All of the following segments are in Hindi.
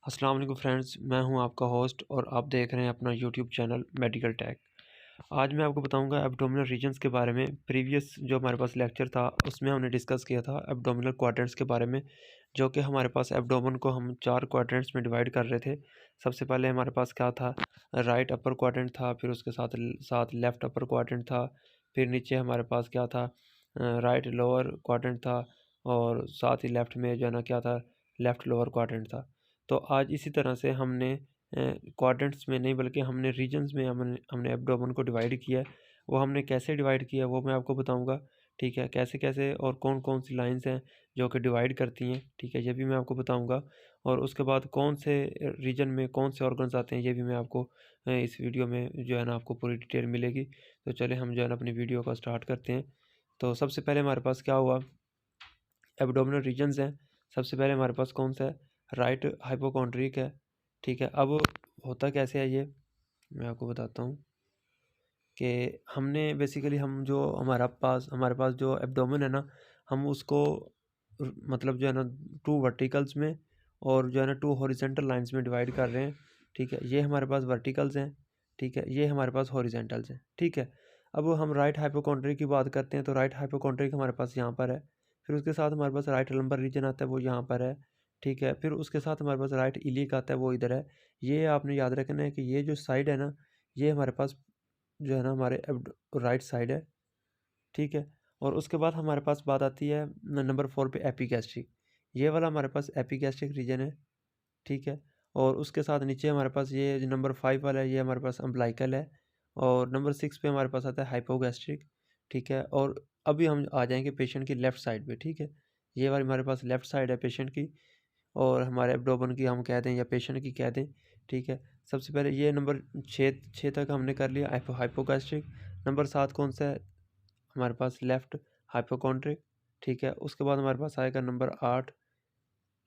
अस्सलाम वालेकुम फ्रेंड्स, मैं हूं आपका होस्ट और आप देख रहे हैं अपना यूट्यूब चैनल मेडिकल टैक। आज मैं आपको बताऊंगा एब्डोमिनल रीजन्स के बारे में। प्रीवियस जो हमारे पास लेक्चर था उसमें हमने डिस्कस किया था एब्डोमिनल क्वाड्रेंट्स के बारे में, जो कि हमारे पास एब्डोमेन को हम 4 क्वाड्रेंट्स में डिवाइड कर रहे थे। सबसे पहले हमारे पास क्या था, राइट अपर क्वाड्रेंट था, फिर उसके साथ साथ लेफ़्ट अपर क्वाड्रेंट था, फिर नीचे हमारे पास क्या था, राइट लोअर क्वाड्रेंट था, और साथ ही लेफ़्ट में जो है ना क्या था, लेफ़्ट लोअर क्वाड्रेंट था। तो आज इसी तरह से हमने क्वाड्रेंट्स में नहीं बल्कि हमने रीजन्स में हमने हमने एब्डोमेन को डिवाइड किया है। वो हमने कैसे डिवाइड किया वो मैं आपको बताऊंगा, ठीक है। कैसे कैसे और कौन कौन सी लाइंस हैं जो कि डिवाइड करती हैं, ठीक है, ये भी मैं आपको बताऊंगा। और उसके बाद कौन से रीजन में कौन से ऑर्गन्स आते हैं ये भी मैं आपको इस वीडियो में जो है ना आपको पूरी डिटेल मिलेगी। तो चले हम जो है ना अपनी वीडियो को स्टार्ट करते हैं। तो सबसे पहले हमारे पास क्या हुआ, एब्डोमिनल रीजन्स हैं। सबसे पहले हमारे पास कौन सा है, राइट हाइपोकॉन्ड्रिक है, ठीक है। अब होता कैसे है ये मैं आपको बताता हूँ कि हमने बेसिकली हम जो हमारे पास जो एब्डोमेन है ना, हम उसको मतलब जो है ना 2 वर्टिकल्स में और जो है ना 2 हॉरिजेंटल लाइंस में डिवाइड कर रहे हैं, ठीक है। ये हमारे पास वर्टिकल्स हैं, ठीक है, ये हमारे पास हॉरिजेंटल्स हैं, ठीक है। अब हम राइट हाइपोकॉन्ड्रिक की बात करते हैं तो राइट हाइपोकॉन्ड्रिक हमारे पास यहाँ पर है। फिर उसके साथ हमारे पास राइट लंबर रीजन आता है, वो यहाँ पर है, ठीक है। फिर उसके साथ हमारे पास राइट इलियक आता है, वो इधर है। ये आपने याद रखना है कि ये जो साइड है ना, ये हमारे पास जो है ना हमारे राइट साइड है, ठीक है। और उसके बाद हमारे पास बात आती है नंबर 4 पे, एपिगैस्ट्रिक। ये वाला हमारे पास एपिगैस्ट्रिक रीजन है, ठीक है। और उसके साथ नीचे हमारे पास ये जो नंबर 5 वाला है, ये हमारे पास अम्बलाइकल है। और नंबर 6 पे हमारे पास आता है हाइपोगैस्ट्रिक, ठीक है। और अभी हम आ जाएंगे पेशेंट की लेफ़्ट साइड पे, ठीक है। ये वाली हमारे पास लेफ़्ट साइड है पेशेंट की, और हमारे एब्डोमेन की हम कह दें या पेशेंट की कह दें, ठीक है। सबसे पहले ये नंबर 6 तक हमने कर लिया हाइपोगैस्ट्रिक। नंबर 7 कौन सा है, हमारे पास लेफ़्ट हाइपोकॉन्ड्रिक, ठीक है। उसके बाद हमारे पास आएगा नंबर 8,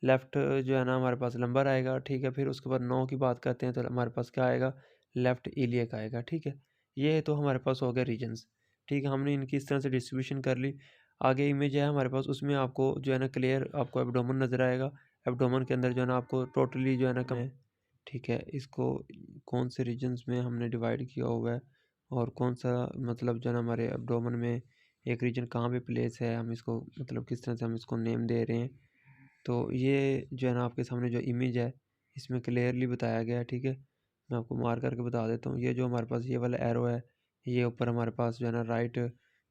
लेफ़्ट जो है ना हमारे पास लंबर आएगा, ठीक है। फिर उसके बाद 9 की बात करते हैं तो हमारे पास क्या आएगा, लेफ़्ट इलियक आएगा, ठीक है। ये तो हमारे पास हो गया रीजन्स, ठीक है। हमने इनकी इस तरह से डिस्ट्रीब्यूशन कर ली। आगे इमेज है हमारे पास, उसमें आपको जो है ना क्लियर आपको एब्डोमेन नज़र आएगा। एब्डोमेन के अंदर जो है ना आपको टोटली जो है ना कम, ठीक है। इसको कौन से रीजन्स में हमने डिवाइड किया हुआ है और कौन सा मतलब जो है ना हमारे एब्डोमेन में एक रीजन कहाँ पे प्लेस है, हम इसको मतलब किस तरह से हम इसको नेम दे रहे हैं। तो ये जो है ना आपके सामने जो इमेज है इसमें क्लियरली बताया गया है, ठीक है। मैं आपको मार करके बता देता हूँ। ये जो हमारे पास ये वाला एरो है, ये ऊपर हमारे पास जो है ना राइट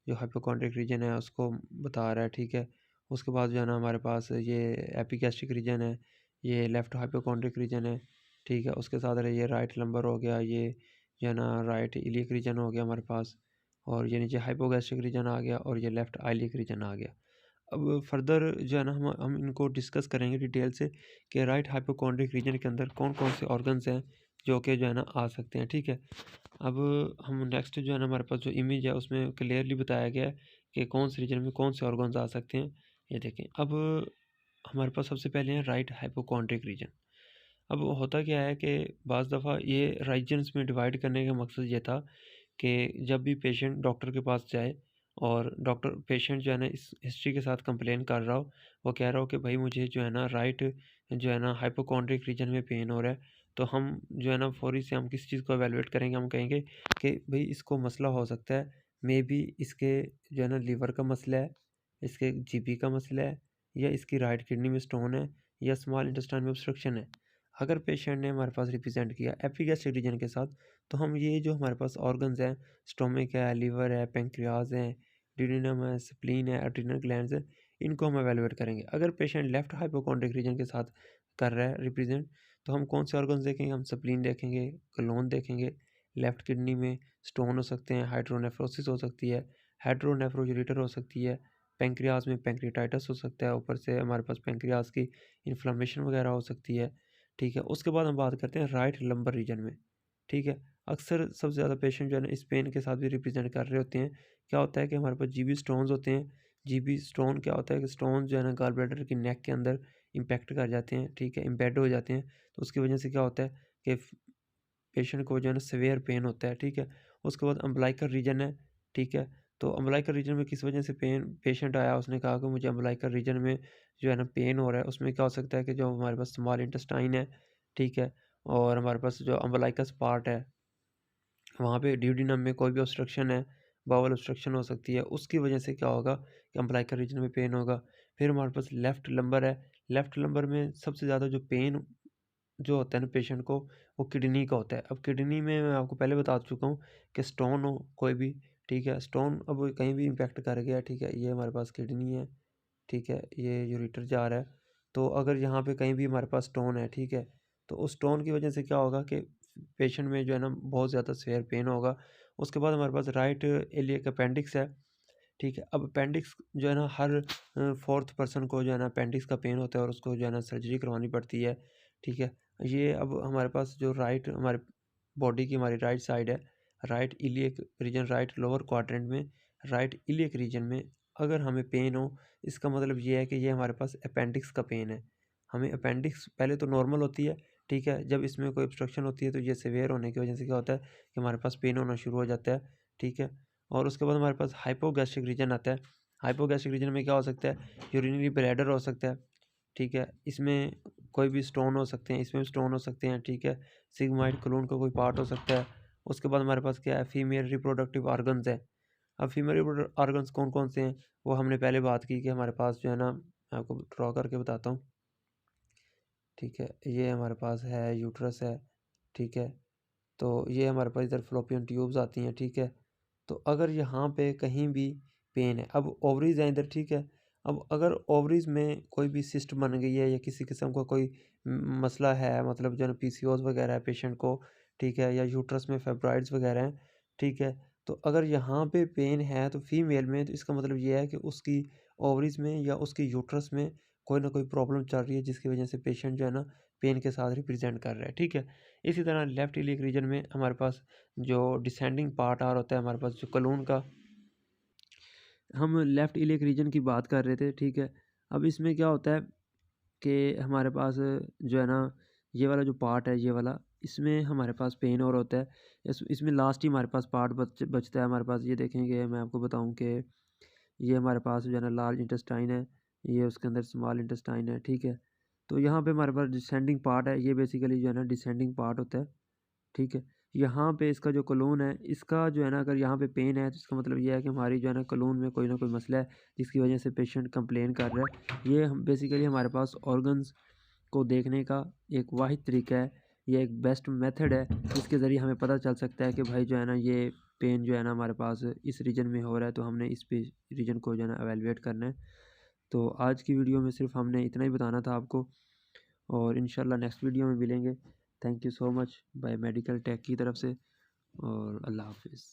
जो हाइपोकॉन्ड्रिक रीजन है उसको बता रहा है, ठीक है। उसके बाद जो है ना हमारे पास ये एपिगैस्ट्रिक रीजन है, ये लेफ़्ट हाइपोकॉन्ड्रिक रीजन है, ठीक है। उसके साथ ये राइट लंबर हो गया, ये जो है ना राइट इलियक रीजन हो गया हमारे पास, और ये नीचे हाइपोगैस्ट्रिक रीजन आ गया, और ये लेफ़्ट आइलिक रीजन आ गया। अब फर्दर जो है ना हम इनको डिस्कस करेंगे डिटेल से कि राइट हाइपोकॉन्ड्रिक रीजन के अंदर कौन कौन से ऑर्गन्स हैं जो कि जो है ना आ सकते हैं, ठीक है। अब हम नेक्स्ट जो है ना हमारे पास जो इमेज है उसमें क्लियरली बताया गया है कि कौन से रीजन में कौन से ऑर्गन्स आ सकते हैं। ये देखें, अब हमारे पास सबसे पहले है राइट हाइपोकॉन्ड्रिक रीजन। अब होता क्या है कि बाज़ दफ़ा ये रीजन्स में डिवाइड करने का मकसद ये था कि जब भी पेशेंट डॉक्टर के पास जाए और डॉक्टर पेशेंट जो है ना इस हिस्ट्री के साथ कंप्लेन कर रहा हो, वो कह रहा हो कि भाई मुझे जो है ना राइट जो है ना हाइपोकॉन्ड्रिक रीजन में पेन हो रहा है, तो हम जो है ना फ़ौरी से हम किस चीज़ को एवेलुएट करेंगे, हम कहेंगे कि भाई इसको मसला हो सकता है, मे बी इसके जो है ना लीवर का मसला है, इसके जीबी का मसला है, या इसकी राइट किडनी में स्टोन है, या स्मॉल इंटेस्टाइन में ऑब्स्ट्रक्शन है। अगर पेशेंट ने हमारे पास रिप्रेजेंट किया एपिगैस्ट्रिक रीजन के साथ, तो हम ये जो हमारे पास ऑर्गन्स हैं, स्टोमिक है, लीवर है, पेंक्रियाज है, ड्यूडेनम है, स्प्लीन है, एड्रिनल ग्लैंड्स है, इनको हम एवेलुएट करेंगे। अगर पेशेंट लेफ्ट हाइपोकॉन्ड्रिक रीजन के साथ कर रहा है रिप्रेजेंट, तो हम कौन से ऑर्गन्स देखेंगे, हम स्प्लीन देखेंगे, कोलोन देखेंगे, लेफ्ट किडनी में स्टोन हो सकते हैं, हाइड्रोनेफ्रोसिस हो सकती है, हाइड्रोनेफ्रोयूरेटर हो सकती है, पेंक्रियाज में पेंक्रियाटाइटिस हो सकता है, ऊपर से हमारे पास पेंक्रियाज की इन्फ्लेमेशन वगैरह हो सकती है, ठीक है। उसके बाद हम बात करते हैं राइट लंबर रीजन में, ठीक है। अक्सर सबसे ज़्यादा पेशेंट जो है ना इस पेन के साथ भी रिप्रेजेंट कर रहे होते हैं। क्या होता है कि हमारे पास जीबी स्टोन्स होते हैं। जीबी स्टोन क्या होता है कि स्टोन जो है ना गॉल ब्लैडर की नेक के अंदर इम्पैक्ट कर जाते हैं, ठीक है, एम्बेड हो जाते हैं। तो उसकी वजह से क्या होता है कि पेशेंट को जो है ना सीवियर पेन होता है, ठीक है। उसके बाद अम्बलाइकल रीजन है, ठीक है। तो अम्बलाइकल रीजन में किस वजह से पेन पेशेंट आया, उसने कहा कि मुझे अम्बलाइकल रीजन में जो है ना पेन हो रहा है। उसमें क्या हो सकता है कि जो हमारे पास स्मॉल इंटेस्टाइन है, ठीक है। और हमारे पास जो अम्बिलिकस पार्ट है, वहाँ पे ड्यूoडेनम में कोई भी ऑब्स्ट्रक्शन है, बाउल ऑब्स्ट्रक्शन हो सकती है, उसकी वजह से क्या होगा कि अम्बिलिकल रीजन में पेन होगा। फिर हमारे पास लेफ्ट लंबर है, लेफ्ट लंबर में सबसे ज़्यादा जो पेन जो होता है ना पेशेंट को, वो किडनी का होता है। अब किडनी में मैं आपको पहले बता चुका हूँ कि स्टोन हो कोई भी, ठीक है, स्टोन अब कहीं भी इम्पैक्ट कर गया, ठीक है, ये हमारे पास किडनी है, ठीक है, ये यूरेटर जा रहा है। तो अगर यहाँ पे कहीं भी हमारे पास स्टोन है, ठीक है, तो उस स्टोन की वजह से क्या होगा कि पेशेंट में जो है ना बहुत ज़्यादा सीवियर पेन होगा। उसके बाद हमारे पास राइट इलियक अपेंडिक्स है, ठीक है। अब अपेंडिक्स जो है ना हर फोर्थ पर्सन को जो है ना अपेंडिक्स का पेन होता है और उसको जो है ना सर्जरी करवानी पड़ती है, ठीक है। ये अब हमारे पास जो राइट हमारे बॉडी की हमारी राइट साइड है, right iliac region, right lower quadrant में, राइट इलियक रीजन में अगर हमें पेन हो, इसका मतलब ये है कि ये हमारे पास अपेंडिक्स का पेन है। हमें अपेंडिक्स पहले तो नॉर्मल होती है, ठीक है, जब इसमें कोई ऑब्स्ट्रक्शन होती है तो ये सीवियर होने की वजह से क्या होता है कि हमारे पास पेन होना शुरू हो जाता है, ठीक है। और उसके बाद हमारे पास हाइपोगैस्ट्रिक रीजन आता है। हाइपोगैस्ट्रिक रीजन में क्या हो सकता है, यूरिनरी ब्लैडर हो सकता है, ठीक है, इसमें कोई भी स्टोन हो सकते हैं, इसमें भी स्टोन हो सकते हैं, ठीक है, सिग्मोइड कोलन का कोई पार्ट हो सकता है। उसके बाद हमारे पास क्या है, फीमेल रिप्रोडक्टिव ऑर्गन्स है। अब फीमेल रिप्रोडक्टिव ऑर्गन्स कौन कौन से हैं, वो हमने पहले बात की कि हमारे पास जो है ना, मैं आपको ड्रॉ करके बताता हूँ, ठीक है, ये हमारे पास है यूट्रस है, ठीक है। तो ये हमारे पास इधर फ्लोपियन ट्यूब्स आती हैं, ठीक है। तो अगर यहाँ पे कहीं भी पेन है, अब ओवरीज है इधर, ठीक है। अब अगर ओवरीज में कोई भी सिस्ट बन गई है या किसी किस्म का कोई मसला है, मतलब जो है पीसीओस वगैरह है पेशेंट को, ठीक है, या यूट्रस में फेब्रॉइड्स वगैरह हैं, ठीक है। तो अगर यहाँ पे पेन है तो फीमेल में, तो इसका मतलब ये है कि उसकी ओवरीज में या उसकी यूट्रस में कोई ना कोई प्रॉब्लम चल रही है, जिसकी वजह से पेशेंट जो है ना पेन के साथ रिप्रेजेंट कर रहा है, ठीक है। इसी तरह लेफ्ट इलियक रीजन में हमारे पास जो डिसेंडिंग पार्ट आ होता है, हमारे पास जो कलून का, हम लेफ़्ट इलियक रीजन की बात कर रहे थे, ठीक है। अब इसमें क्या होता है कि हमारे पास जो है ना ये वाला जो पार्ट है, ये वाला, इसमें हमारे पास पेन और होता है। इसमें लास्ट ही हमारे पास पार्ट बचता है हमारे पास। ये देखेंगे, मैं आपको बताऊं कि ये हमारे पास जो है ना लार्ज इंटेस्टाइन है, ये उसके अंदर स्मॉल इंटेस्टाइन है, ठीक है। तो यहाँ पे हमारे पास डिसेंडिंग पार्ट है, ये बेसिकली जो है ना डिसेंडिंग पार्ट होता है, ठीक है। यहाँ पे इसका जो कोलून है, इसका जो है ना अगर यहाँ पे पेन है तो इसका मतलब ये है कि हमारी जो है ना कोलून में कोई ना कोई मसला है, जिसकी वजह से पेशेंट कंप्लेन कर रहा है। ये हम बेसिकली हमारे पास ऑर्गन्स को देखने का एक वाहिद तरीका है, ये एक बेस्ट मेथड है, जिसके ज़रिए हमें पता चल सकता है कि भाई जो है ना ये पेन जो है ना हमारे पास इस रीजन में हो रहा है, तो हमने इस पे रीजन को जो है ना एवेलुएट करना है। तो आज की वीडियो में सिर्फ हमने इतना ही बताना था आपको, और इंशाल्लाह नेक्स्ट वीडियो में मिलेंगे। Thank you so much bye Medical Tech की तरफ से, और अल्लाह हाफिज़।